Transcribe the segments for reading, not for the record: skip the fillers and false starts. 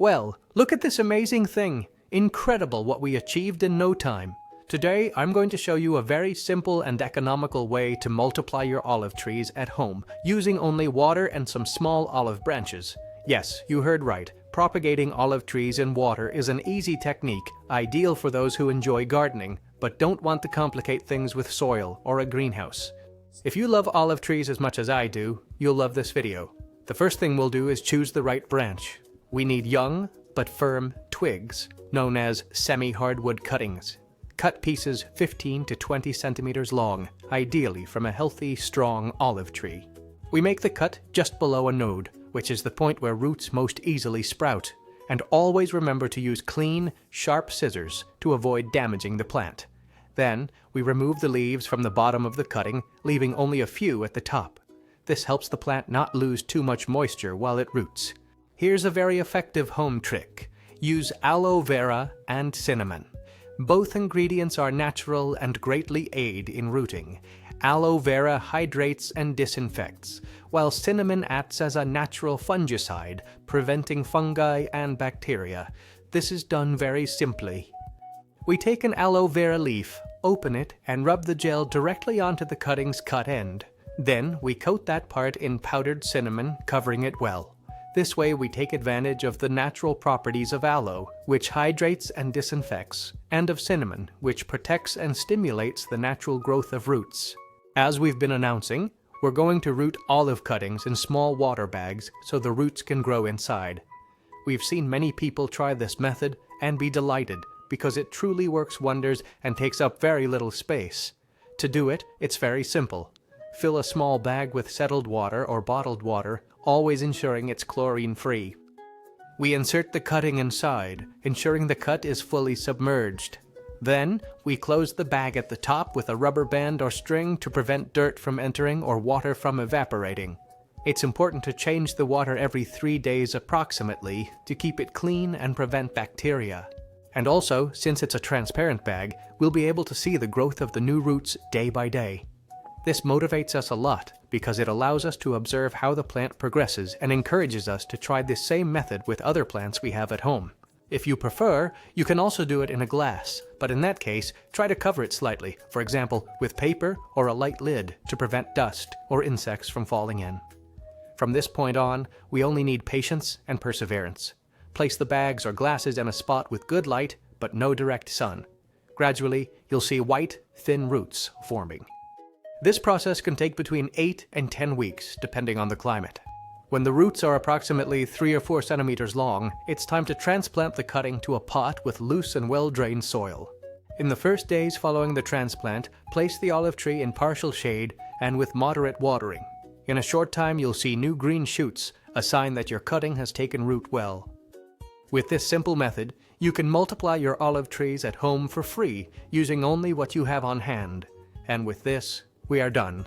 Well, look at this amazing thing. Incredible what we achieved in no time. Today, I'm going to show you a very simple and economical way to multiply your olive trees at home using only water and some small olive branches. Yes, you heard right. Propagating olive trees in water is an easy technique, ideal for those who enjoy gardening, but don't want to complicate things with soil or a greenhouse. If you love olive trees as much as I do, you'll love this video. The first thing we'll do is choose the right branch. We need young but firm twigs, known as semi-hardwood cuttings. Cut pieces 15 to 20 centimeters long, ideally from a healthy, strong olive tree. We make the cut just below a node, which is the point where roots most easily sprout, and always remember to use clean, sharp scissors to avoid damaging the plant. Then, we remove the leaves from the bottom of the cutting, leaving only a few at the top. This helps the plant not lose too much moisture while it roots. Here's a very effective home trick. Use aloe vera and cinnamon. Both ingredients are natural and greatly aid in rooting. Aloe vera hydrates and disinfects, while cinnamon acts as a natural fungicide, preventing fungi and bacteria. This is done very simply. We take an aloe vera leaf, open it, and rub the gel directly onto the cutting's cut end. Then we coat that part in powdered cinnamon, covering it well. This way we take advantage of the natural properties of aloe, which hydrates and disinfects, and of cinnamon, which protects and stimulates the natural growth of roots. As we've been announcing, we're going to root olive cuttings in small water bags so the roots can grow inside. We've seen many people try this method and be delighted because it truly works wonders and takes up very little space. To do it, it's very simple. Fill a small bag with settled water or bottled water, always ensuring it's chlorine-free. We insert the cutting inside, ensuring the cut is fully submerged. Then, we close the bag at the top with a rubber band or string to prevent dirt from entering or water from evaporating. It's important to change the water every 3 days approximately to keep it clean and prevent bacteria. And also, since it's a transparent bag, we'll be able to see the growth of the new roots day by day. This motivates us a lot because it allows us to observe how the plant progresses and encourages us to try this same method with other plants we have at home. If you prefer, you can also do it in a glass, but in that case, try to cover it slightly, for example, with paper or a light lid to prevent dust or insects from falling in. From this point on, we only need patience and perseverance. Place the bags or glasses in a spot with good light, but no direct sun. Gradually, you'll see white, thin roots forming. This process can take between 8 and 10 weeks, depending on the climate. When the roots are approximately 3 or 4 centimeters long, it's time to transplant the cutting to a pot with loose and well-drained soil. In the first days following the transplant, place the olive tree in partial shade and with moderate watering. In a short time, you'll see new green shoots, a sign that your cutting has taken root well. With this simple method, you can multiply your olive trees at home for free, using only what you have on hand. And with this, we are done.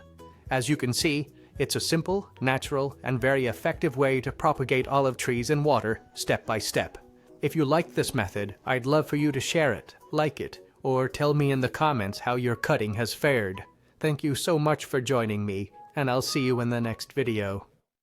As you can see, it's a simple, natural, and very effective way to propagate olive trees in water, step by step. If you like this method, I'd love for you to share it, like it, or tell me in the comments how your cutting has fared. Thank you so much for joining me, and I'll see you in the next video.